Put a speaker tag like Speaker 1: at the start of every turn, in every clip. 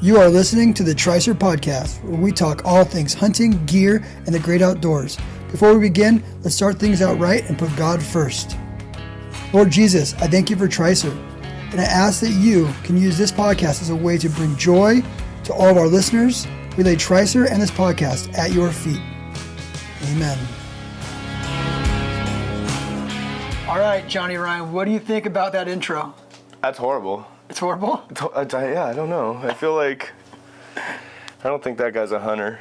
Speaker 1: You are listening to the Tricer Podcast, where we talk all things hunting, gear, and the great outdoors. Before we begin, let's start things out right and put God first. Lord Jesus, I thank you for Tricer, and I ask that you can use this podcast as a way to bring joy to all of our listeners. We lay Tricer and this podcast at your feet. Amen. All right, Jonny Ryan, what do you think about that intro?
Speaker 2: That's horrible.
Speaker 1: It's horrible?
Speaker 2: Yeah, I don't know. I feel like I don't think that guy's a hunter.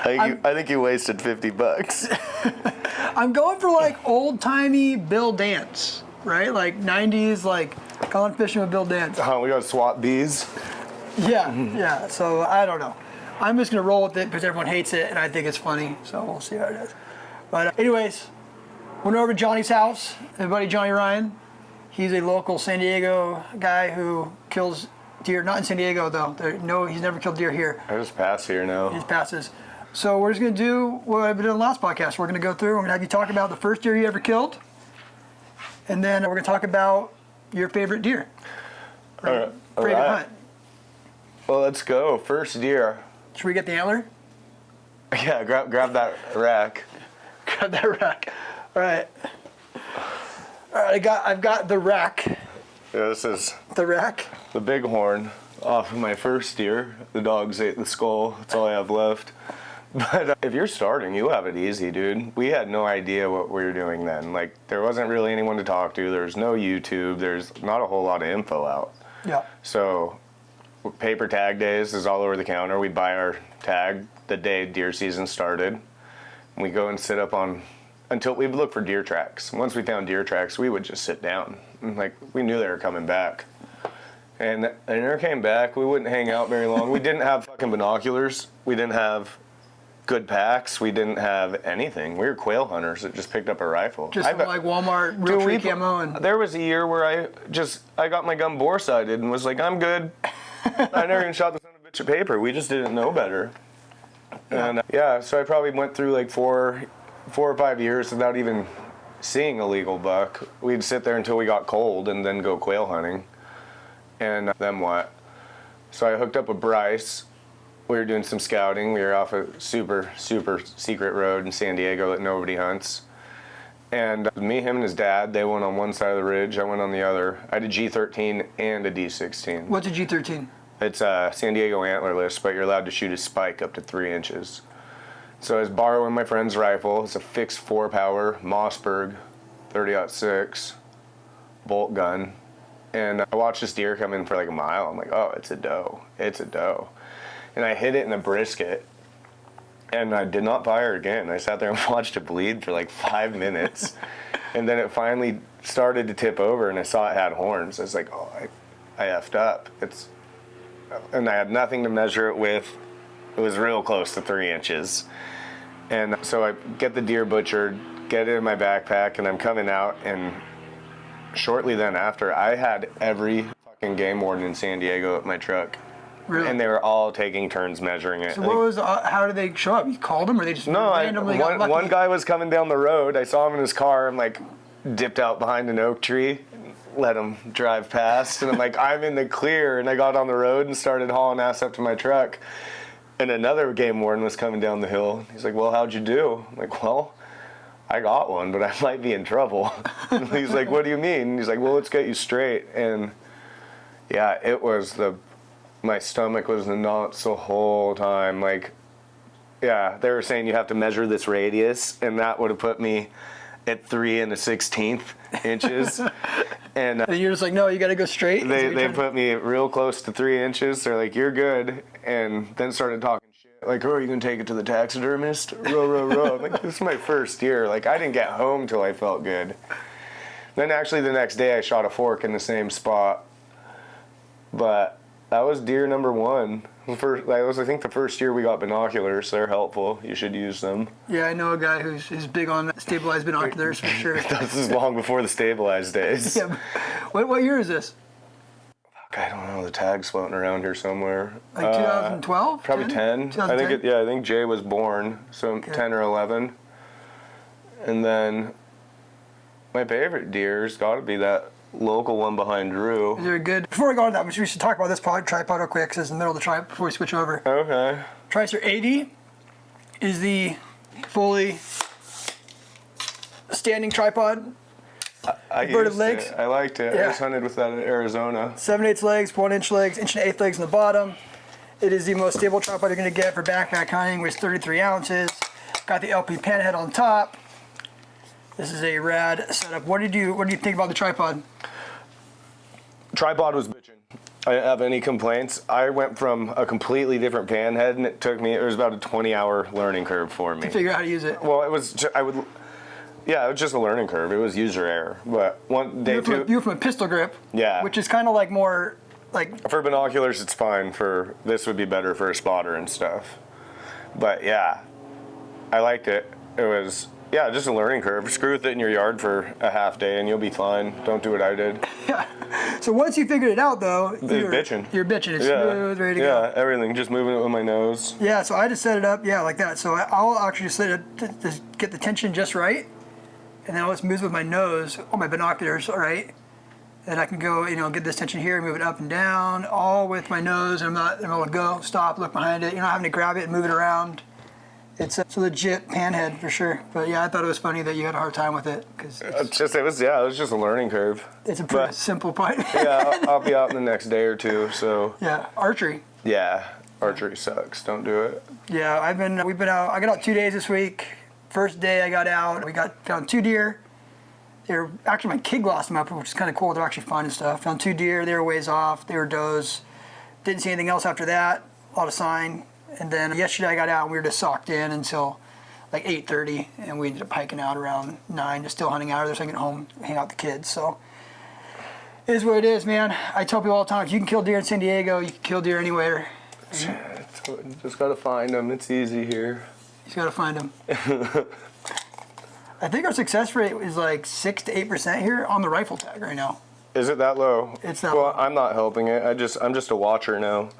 Speaker 2: I think you wasted $50.
Speaker 1: I'm going for like old-timey Bill Dance, right? Like 90s, like gone fishing with Bill Dance.
Speaker 2: We got swap bees.
Speaker 1: Yeah. So I don't know. I'm just gonna roll with it because everyone hates it, and I think it's funny. So we'll see how it is. But anyways, went over to Johnny's house. Everybody, Jonny Ryan. He's a local San Diego guy who kills deer. Not in San Diego though. No, he's never killed deer here.
Speaker 2: I just pass here now.
Speaker 1: He just passes. So we're just gonna do what I've been doing in the last podcast. We're gonna go through. We're gonna have you talk about the first deer you ever killed, and then we're gonna talk about your favorite deer.
Speaker 2: All
Speaker 1: Favorite
Speaker 2: right.
Speaker 1: hunt.
Speaker 2: Well, let's go. First deer.
Speaker 1: Should we get the antler?
Speaker 2: Yeah, grab that rack.
Speaker 1: Grab that rack. All right. I've got the rack.
Speaker 2: Yeah, this is
Speaker 1: The rack.
Speaker 2: the bighorn off of my first deer. The dogs ate the skull. That's all I have left. But if you're starting, you have it easy, dude. We had no idea what we were doing then. Like, there wasn't really anyone to talk to. There's no YouTube. There's not a whole lot of info out.
Speaker 1: Yeah.
Speaker 2: So, paper tag days is all over the counter. We buy our tag the day deer season started. We go and sit up on until we would look for deer tracks. Once we found deer tracks, we would just sit down. Like, we knew they were coming back. And they never came back. We wouldn't hang out very long. We didn't have fucking binoculars. We didn't have good packs. We didn't have anything. We were quail hunters that just picked up a rifle.
Speaker 1: Just from like Walmart, real free camo. And
Speaker 2: there was a year where I got my gun bore-sighted and was like, I'm good. I never even shot the son of a bitch of paper. We just didn't know better. And so I probably went through like four or 5 years without even seeing a legal buck. We'd sit there until we got cold and then go quail hunting. And then what? So I hooked up with Bryce. We were doing some scouting. We were off a super, super secret road in San Diego that nobody hunts. And me, him, and his dad, they went on one side of the ridge. I went on the other. I had a G13 and a D16.
Speaker 1: What's a G13? It's
Speaker 2: a San Diego antlerless, but you're allowed to shoot a spike up to 3 inches. So I was borrowing my friend's rifle. It's a fixed 4-power Mossberg 30-06 bolt gun. And I watched this deer come in for like a mile. I'm like, oh, it's a doe. It's a doe. And I hit it in a brisket. And I did not fire again. I sat there and watched it bleed for like 5 minutes. And then it finally started to tip over and I saw it had horns. I was like, oh, I effed up. And I had nothing to measure it with. It was real close to 3 inches. And so I get the deer butchered, get it in my backpack, and I'm coming out, and shortly then after, I had every fucking game warden in San Diego at my truck.
Speaker 1: Really?
Speaker 2: And they were all taking turns measuring it.
Speaker 1: So how did they show up? You called them, or they just randomly got lucky?
Speaker 2: One guy was coming down the road. I saw him in his car. I'm like, dipped out behind an oak tree, let him drive past, and I'm like, I'm in the clear, and I got on the road and started hauling ass up to my truck. And another game warden was coming down the hill. He's like, well, how'd you do? I'm like, well, I got one, but I might be in trouble. He's like, what do you mean? He's like, well, let's get you straight. And yeah, it was my stomach was in knots the whole time. Like, yeah, they were saying you have to measure this radius, and that would have put me at 3 1/16 inches. And
Speaker 1: you're just like, no, you got to go straight?
Speaker 2: They put me real close to 3 inches. They're like, you're good. And then started talking shit. Like, oh, are you going to take it to the taxidermist? Row. I'm like, this is my first year. Like, I didn't get home till I felt good. Then actually the next day I shot a fork in the same spot. But that was deer number one. That was, I think, the first year we got binoculars. They're helpful. You should use them.
Speaker 1: Yeah, I know a guy who's big on stabilized binoculars for sure.
Speaker 2: This is long before the stabilized days.
Speaker 1: Yeah. What year is this?
Speaker 2: I don't know. The tag's floating around here somewhere.
Speaker 1: Like 2012?
Speaker 2: Probably 10. I think Jay was born, so okay. 10 or 11. And then my favorite deer's got to be that local one behind Drew.
Speaker 1: They're good. Before we go on to that, we should talk about this tripod real quick, because it's in the middle of the tripod before we switch over.
Speaker 2: Okay.
Speaker 1: Tricer 80 is the fully standing tripod.
Speaker 2: I
Speaker 1: Inverted
Speaker 2: used
Speaker 1: legs.
Speaker 2: it. I liked it.
Speaker 1: Yeah.
Speaker 2: I just hunted with that in Arizona.
Speaker 1: 7/8 legs, 1-inch legs, 1.8 legs on the bottom. It is the most stable tripod you're going to get for backpack hunting, weighs 33 ounces. Got the LP pen head on top. This is a rad setup. What do you think about the tripod?
Speaker 2: Tripod was bitching. I didn't have any complaints. I went from a completely different pan head, and it was about a 20-hour learning curve for me.
Speaker 1: To figure out how to use it.
Speaker 2: Well, it was just a learning curve. It was user error. But one day
Speaker 1: You were from a pistol grip.
Speaker 2: Yeah.
Speaker 1: Which is kind of like more like.
Speaker 2: For binoculars, it's fine. This would be better for a spotter and stuff. But yeah, I liked it. It was. Yeah, just a learning curve. Screw with it in your yard for a half day and you'll be fine. Don't do what I did.
Speaker 1: Yeah. So once you figured it out, though, you're
Speaker 2: bitching.
Speaker 1: You're bitching. It's smooth, ready to go.
Speaker 2: Yeah, everything. Just moving it with my nose.
Speaker 1: Yeah, so I just set it up, like that. So I'll actually just set it to get the tension just right, and then I'll just move with my nose on my binoculars, all right? And I can go, get this tension here, move it up and down, all with my nose, and I'm able to go, stop, look behind it. You're not having to grab it and move it around. It's a legit panhead for sure. But yeah, I thought it was funny that you had a hard time with it, because
Speaker 2: it was just a learning curve.
Speaker 1: It's a pretty simple point.
Speaker 2: Yeah, I'll be out in the next day or two. So
Speaker 1: yeah, archery.
Speaker 2: Yeah, archery sucks. Don't do it.
Speaker 1: Yeah, we've been out. I got out 2 days this week. First day I got out, found 2 deer. Actually, my kid lost them up, which is kind of cool. They're actually fun and stuff. Found 2 deer. They were ways off. They were does. Didn't see anything else after that. A lot of sign. And then yesterday I got out and we were just socked in until like 8:30, and we ended up hiking out around 9, just still hunting out of there so I can get home, hang out with the kids. So it is what it is, man. I tell people all the time, if you can kill deer in San Diego, you can kill deer anywhere.
Speaker 2: Just gotta find them. It's easy here.
Speaker 1: You just gotta find them. I think our success rate is like 6 to 8% here on the rifle tag right now.
Speaker 2: Is it that low?
Speaker 1: It's that low.
Speaker 2: Well, I'm not helping it. I'm just a watcher now.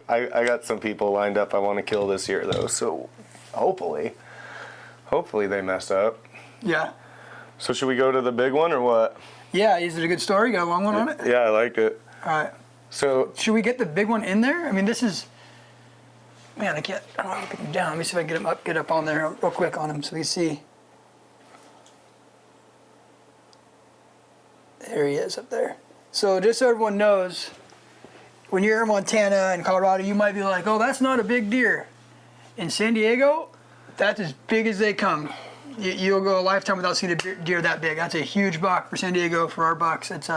Speaker 2: I got some people lined up I want to kill this year though, so hopefully they mess up.
Speaker 1: Yeah.
Speaker 2: So should we go to the big one or what?
Speaker 1: Yeah, is it a good story? Got a long one on it?
Speaker 2: Yeah, I liked it.
Speaker 1: All right.
Speaker 2: So
Speaker 1: should we get the big one in there? I mean, this is, man, I don't want to pick him down. Let me see if I can get up on there real quick on him so we see. There he is up there. So just so everyone knows, when you're in Montana and Colorado, you might be like, oh, that's not a big deer. In San Diego, that's as big as they come. You'll go a lifetime without seeing a deer that big. That's a huge buck for San Diego, for our bucks. It's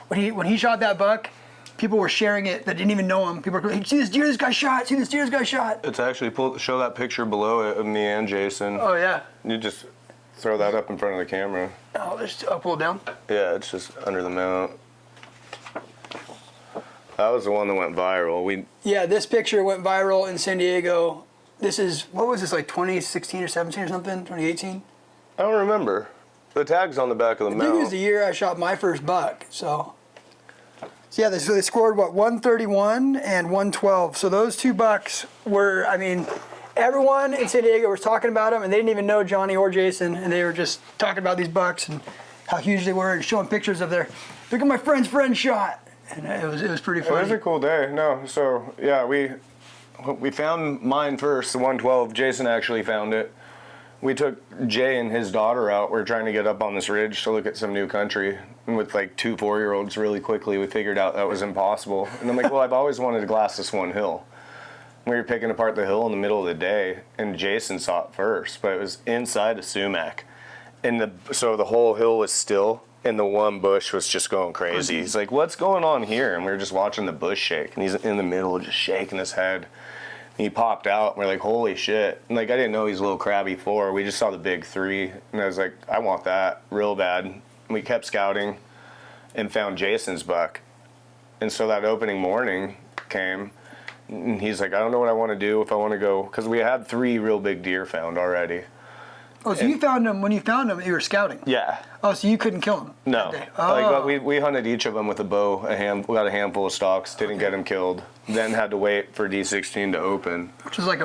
Speaker 1: when he shot that buck, people were sharing it that didn't even know him. People were like, see this deer this guy shot, see this deer this guy shot.
Speaker 2: it's actually show that picture below it of me and Jason.
Speaker 1: Oh, yeah.
Speaker 2: You just throw that up in front of the camera.
Speaker 1: Oh, I'll pull it down.
Speaker 2: Yeah, it's just under the mount. That was the one that went viral.
Speaker 1: Yeah, this picture went viral in San Diego. This is, what was this, like 2016 or 17 or something? 2018?
Speaker 2: I don't remember. The tag's on the back of the mount.
Speaker 1: I think it was the year I shot my first buck, so yeah, they scored, 131 and 112. So those 2 bucks were, I mean, everyone in San Diego was talking about them, and they didn't even know Jonny or Jason, and they were just talking about these bucks and how huge they were and showing pictures of look at my friend's friend shot. And it was pretty funny.
Speaker 2: It was a cool day. No, so yeah, we found mine first, the 112. Jason actually found it. We took Jay and his daughter out. We're trying to get up on this ridge to look at some new country. And with like 2 4-year-olds really quickly, we figured out that was impossible. And I'm like, well, I've always wanted to glass this one hill. We were picking apart the hill in the middle of the day, and Jason saw it first, but it was inside a sumac. And so the whole hill was still, and the one bush was just going crazy. He's like, what's going on here? And we were just watching the bush shake, and he's in the middle just shaking his head. And he popped out, and we're like, holy shit. And like, I didn't know he's a little crabby 4. We just saw the big 3, and I was like, I want that real bad. And we kept scouting and found Jason's buck. And so that opening morning came, and he's like, I don't know what I want to do, if I want to go, because we had 3 real big deer found already.
Speaker 1: Oh, so you found them, when you found them, you were scouting?
Speaker 2: Yeah.
Speaker 1: Oh, so you couldn't kill them?
Speaker 2: No.
Speaker 1: That day. Oh.
Speaker 2: Like, we hunted each of them with a bow, we got a handful of stalks, didn't get them killed, then had to wait for D16 to open.
Speaker 1: Which was like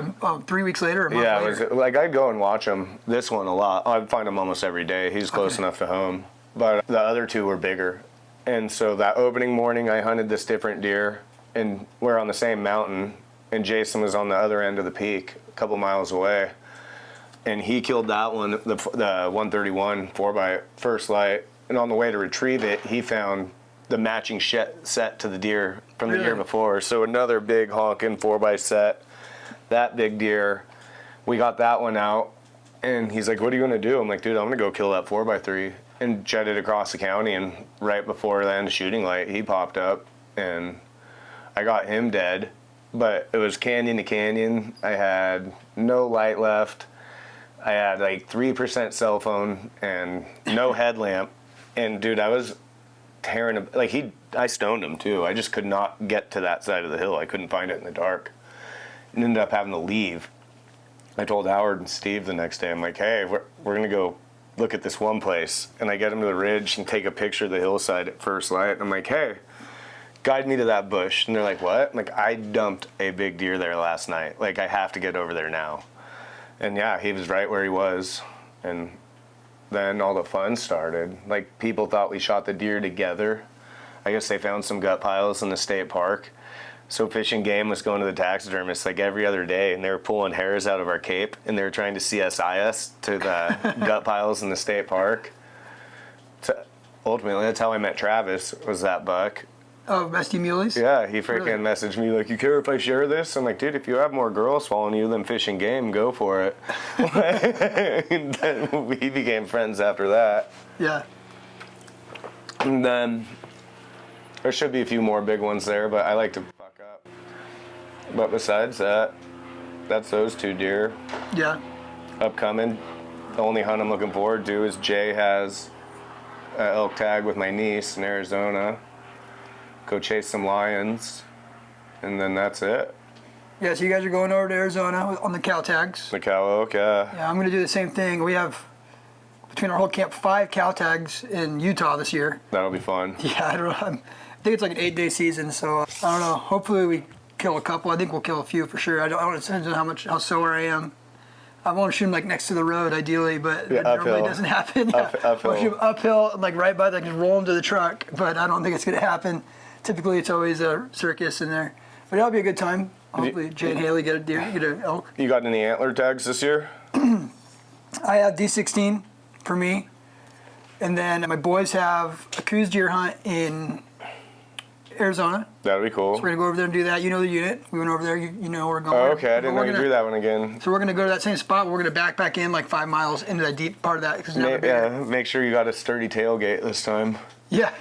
Speaker 1: 3 weeks later, a month later?
Speaker 2: Yeah, like I'd go and watch him, this one a lot. I'd find him almost every day. He's close enough to home. but the other two were bigger. And so that opening morning, I hunted this different deer, and we're on the same mountain, and Jason was on the other end of the peak, a couple miles away. And he killed that one, the 131 4x first light. And on the way to retrieve it, he found the matching set to the deer from the year before. So another big honking 4x set, that big deer. We got that one out, and he's like, what are you going to do? I'm like, dude, I'm going to go kill that 4x3. And jetted across the county, and right before the end of shooting light, he popped up, and I got him dead. But it was canyon to canyon. I had no light left. I had like 3% cell phone and no headlamp. And dude, I was tearing, like I stoned him too. I just could not get to that side of the hill. I couldn't find it in the dark. And ended up having to leave. I told Howard and Steve the next day, I'm like, hey, we're going to go look at this one place. And I get them to the ridge and take a picture of the hillside at first light. I'm like, hey, guide me to that bush. And they're like, what? I'm like, I dumped a big deer there last night. Like, I have to get over there now. And yeah, he was right where he was. And then all the fun started. Like, people thought we shot the deer together. I guess they found some gut piles in the state park. So Fish and Game was going to the taxidermist like every other day, and they were pulling hairs out of our cape, and they were trying to CSI us to the gut piles in the state park. So ultimately, that's how I met Travis, was that buck.
Speaker 1: Oh, Rusty Muleys?
Speaker 2: Yeah, he freaking messaged me like, you care if I share this? I'm like, dude, if you have more girls following you than Fish and Game, go for it. And then we became friends after that.
Speaker 1: Yeah.
Speaker 2: And then there should be a few more big ones there, but I like to fuck up. But besides that, that's those two deer.
Speaker 1: Yeah.
Speaker 2: Upcoming. The only hunt I'm looking forward to is Jay has an elk tag with my niece in Arizona. Go chase some lions, and then that's it.
Speaker 1: Yeah, so you guys are going over to Arizona on the cow tags.
Speaker 2: The cow elk, yeah.
Speaker 1: Yeah, I'm going to do the same thing. We have, between our whole camp, 5 cow tags in Utah this year.
Speaker 2: That'll be fun.
Speaker 1: Yeah, I don't know. I think it's like an 8-day season, so I don't know. Hopefully we kill a couple. I think we'll kill a few for sure. I don't it depends on how sore I am. I want to shoot them like next to the road, ideally, but that normally doesn't happen. Yeah.
Speaker 2: Uphill.
Speaker 1: I'll shoot them uphill, like right by, just roll them to the truck, but I don't think it's going to happen. Typically, it's always a circus in there. But it'll be a good time. Hopefully, Jay and Haley get a deer, get an elk.
Speaker 2: You got any antler tags this year?
Speaker 1: I have D16 for me. And then my boys have a Coos deer hunt in Arizona.
Speaker 2: That'd be cool.
Speaker 1: So we're going to go over there and do that. You know the unit. We went over there. You know where we're going.
Speaker 2: Oh, okay. I didn't know you drew that one again.
Speaker 1: So we're going to go to that same spot. We're going to backpack in like 5 miles into that deep part of that.
Speaker 2: Yeah, make sure you got a sturdy tailgate this time.
Speaker 1: Yeah.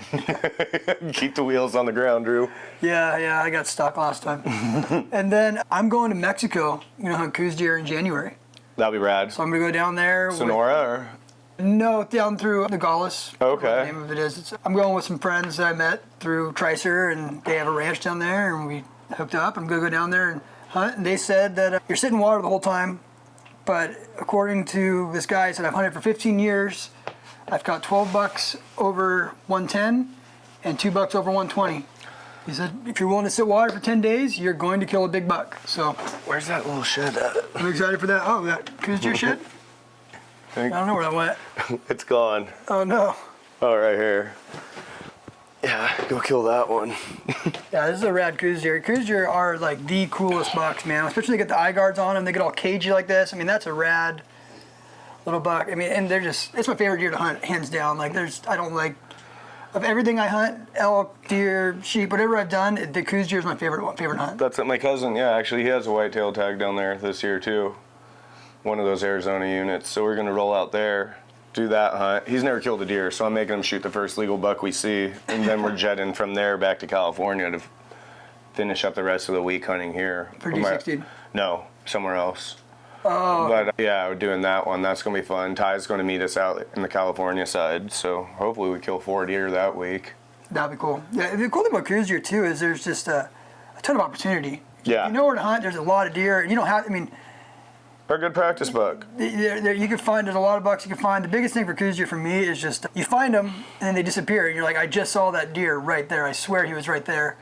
Speaker 2: Keep the wheels on the ground, Drew.
Speaker 1: Yeah, I got stuck last time. And then I'm going to Mexico, hunt Coos deer in January.
Speaker 2: That'll be rad.
Speaker 1: So I'm going to go down there.
Speaker 2: Sonora or?
Speaker 1: No, down through Nogales.
Speaker 2: Okay.
Speaker 1: The name of it is. I'm going with some friends that I met through Tricer, and they have a ranch down there, and we hooked up. I'm going to go down there and hunt. And they said that you're sitting in water the whole time, but according to this guy, he said, I've hunted for 15 years. I've got 12 bucks over 110 and 2 bucks over 120. He said, if you're willing to sit water for 10 days, you're going to kill a big buck. So,
Speaker 2: where's that little shed at?
Speaker 1: I'm excited for that. Oh, that Coos deer shed? I don't know where that went.
Speaker 2: It's gone.
Speaker 1: Oh, no.
Speaker 2: Oh, right here. Yeah, go kill that one.
Speaker 1: Yeah, this is a rad Coos deer. Coos deer are like the coolest bucks, man. Especially they get the eye guards on them. They get all cagey like this. I mean, that's a rad little buck. I mean, and they're just, it's my favorite deer to hunt, hands down. Like, I don't like, of everything I hunt, elk, deer, sheep, whatever I've done, the Coos deer is my favorite hunt.
Speaker 2: That's it. My cousin, yeah, actually, he has a whitetail tag down there this year, too. One of those Arizona units. So we're going to roll out there, do that hunt. He's never killed a deer, so I'm making him shoot the first legal buck we see. And then we're jetting from there back to California to finish up the rest of the week hunting here.
Speaker 1: For D16?
Speaker 2: No, somewhere else.
Speaker 1: Oh.
Speaker 2: But yeah, we're doing that one. That's going to be fun. Ty's going to meet us out in the California side. So hopefully we kill 4 deer that week.
Speaker 1: That'd be cool. Yeah, the cool thing about Coos deer, too, is there's just a ton of opportunity.
Speaker 2: Yeah.
Speaker 1: You know where to hunt. There's a lot of deer. You don't have,
Speaker 2: They're a good practice buck.
Speaker 1: You can find, there's a lot of bucks you can find. The biggest thing for Coos deer for me is just, you find them and then they disappear. And you're like, I just saw that deer right there. I swear he was right there.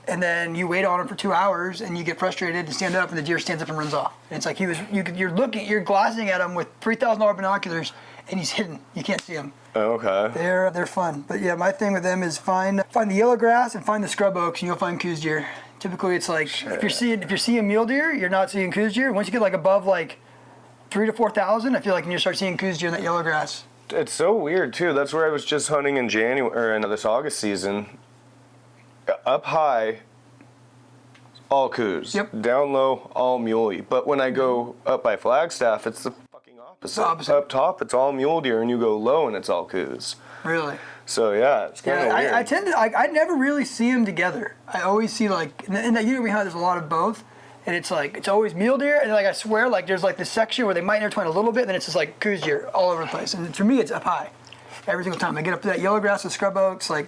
Speaker 1: And then you wait on him for 2 hours and you get frustrated and stand up and the deer stands up and runs off. And it's like you're glancing at him with $3,000 binoculars and he's hidden. You can't see him.
Speaker 2: Okay.
Speaker 1: They're fun. But yeah, my thing with them is find the yellow grass and find the scrub oaks, and you'll find coos deer. Typically, it's like if you're seeing mule deer, you're not seeing coos deer. Once you get like above like 3,000 to 4,000, I feel like you start seeing coos deer in that yellow grass.
Speaker 2: It's so weird too. That's where I was just hunting in January or in this August season. Up high, all coos.
Speaker 1: Yep.
Speaker 2: Down low, all muley. But when I go up by Flagstaff, it's the fucking opposite. Up top, it's all mule deer, and you go low, and it's all coos.
Speaker 1: Really?
Speaker 2: So yeah, it's kind of weird.
Speaker 1: I tend to. I never really see them together. I always see like in that unit we hunt, there's a lot of both, and it's like it's always mule deer, and like I swear, like there's like this section where they might intertwine a little bit, and then it's just like coos deer all over the place. And for me, it's up high every single time. I get up to that yellow grass with scrub oaks, like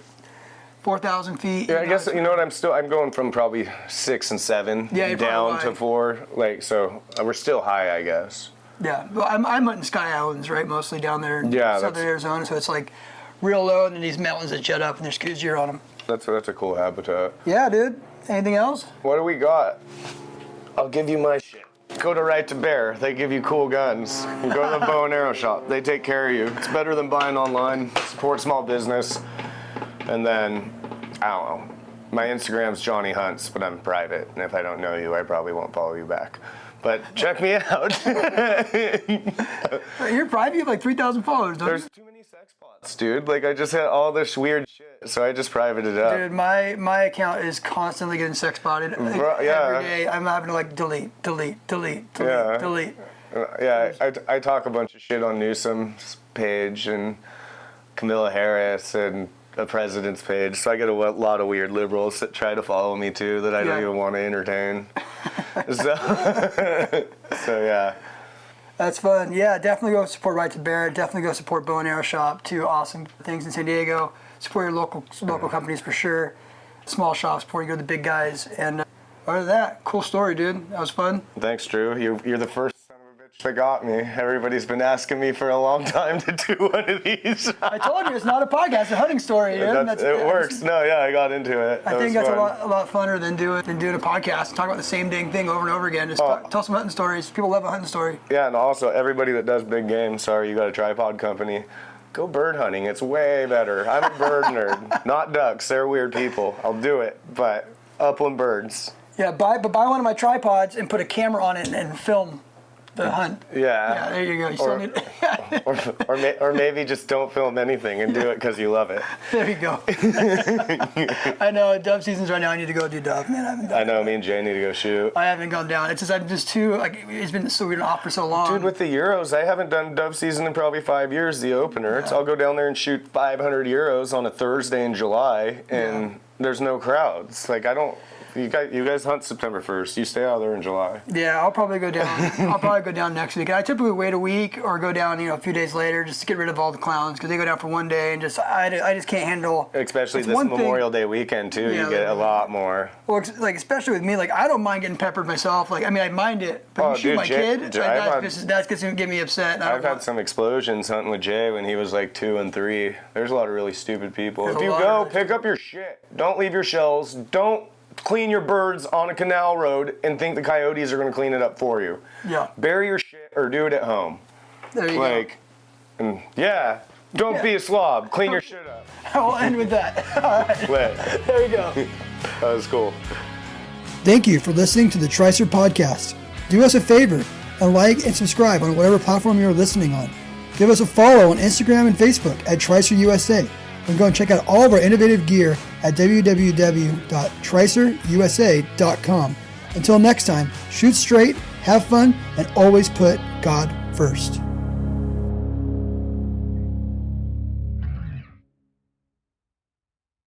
Speaker 1: 4,000 feet.
Speaker 2: Yeah, I guess you know what I'm going from probably 6 and 7 down to 4, like so we're still high, I guess.
Speaker 1: Yeah, well, I'm hunting Sky Islands, right, mostly down there in southern Arizona, so it's like real low, and then these mountains that jet up, and there's coos deer on them.
Speaker 2: That's a cool habitat.
Speaker 1: Yeah, dude. Anything else?
Speaker 2: What do we got? I'll give you my shit. Go to Right to Bear. They give you cool guns. Go to the bow and arrow shop. They take care of you. It's better than buying online. Support small business. And then, I don't know. My Instagram's Jonny Hunts, but I'm private. And if I don't know you, I probably won't follow you back. But check me out.
Speaker 1: You're private? You have like 3,000 followers, don't you?
Speaker 2: There's too many sex bots, dude. Like, I just had all this weird shit, so I just privated it up.
Speaker 1: Dude, my account is constantly getting sex botted. Every day I'm having to like delete.
Speaker 2: Yeah, I talk a bunch of shit on Newsom's page and Camilla Harris and the president's page, so I get a lot of weird liberals that try to follow me too that I don't even want to entertain. So yeah.
Speaker 1: That's fun. Yeah, definitely go support Right to Bear. Definitely go support Bow and Arrow Shop. 2 awesome things in San Diego. Support your local companies for sure. Small shops before you go to the big guys. And other than that, cool story, dude. That was fun.
Speaker 2: Thanks, Drew. You're the first son of a bitch that got me. Everybody's been asking me for a long time to do one of these.
Speaker 1: I told you, it's not a podcast, it's a hunting story, dude.
Speaker 2: It works. No, yeah, I got into it.
Speaker 1: I think that's a lot funner than doing a podcast and talk about the same dang thing over and over again. Just tell some hunting stories. People love a hunting story.
Speaker 2: Yeah, and also everybody that does big game, sorry, you got a tripod company, go bird hunting. It's way better. I'm a bird nerd, not ducks. They're weird people. I'll do it, but upland birds.
Speaker 1: Yeah, buy one of my tripods and put a camera on it and film the hunt.
Speaker 2: Yeah.
Speaker 1: There you go. You still need
Speaker 2: or maybe just don't film anything and do it because you love it.
Speaker 1: There you go. I know, dove season's right now. I need to go do dove, man.
Speaker 2: I know, me and Jay need to go shoot.
Speaker 1: I haven't gone down. It's just, I'm just too, like, it's been so weird off for so long.
Speaker 2: Dude, with the Euros, I haven't done dove season in probably 5 years, the opener. I'll go down there and shoot 500 Euros on a Thursday in July, and there's no crowds. Like, I don't... You guys hunt September 1st. You stay out there in July.
Speaker 1: Yeah, I'll probably go down. I'll probably go down next week. I typically wait a week or go down, a few days later just to get rid of all the clowns because they go down for one day and I just can't handle.
Speaker 2: Especially this Memorial Day weekend too. You get a lot more.
Speaker 1: Well, like especially with me, like I don't mind getting peppered myself. Like I mean, I mind it, but you shoot my kid, that's gonna get me upset.
Speaker 2: I've had some explosions hunting with Jay when he was like 2 and 3. There's a lot of really stupid people. If you go, pick up your shit. Don't leave your shells. Don't clean your birds on a canal road and think the coyotes are going to clean it up for you.
Speaker 1: Yeah.
Speaker 2: Bury your shit or do it at home.
Speaker 1: There you
Speaker 2: go. Don't be a slob. Clean your shit up.
Speaker 1: I'll end with that. All right.
Speaker 2: Lit.
Speaker 1: There you go.
Speaker 2: That was cool.
Speaker 1: Thank you for listening to the Tricer Podcast. Do us a favor and like and subscribe on whatever platform you're listening on. Give us a follow on Instagram and Facebook at TricerUSA. And go and check out all of our innovative gear at www.tricerusa.com. Until next time, shoot straight, have fun, and always put God first.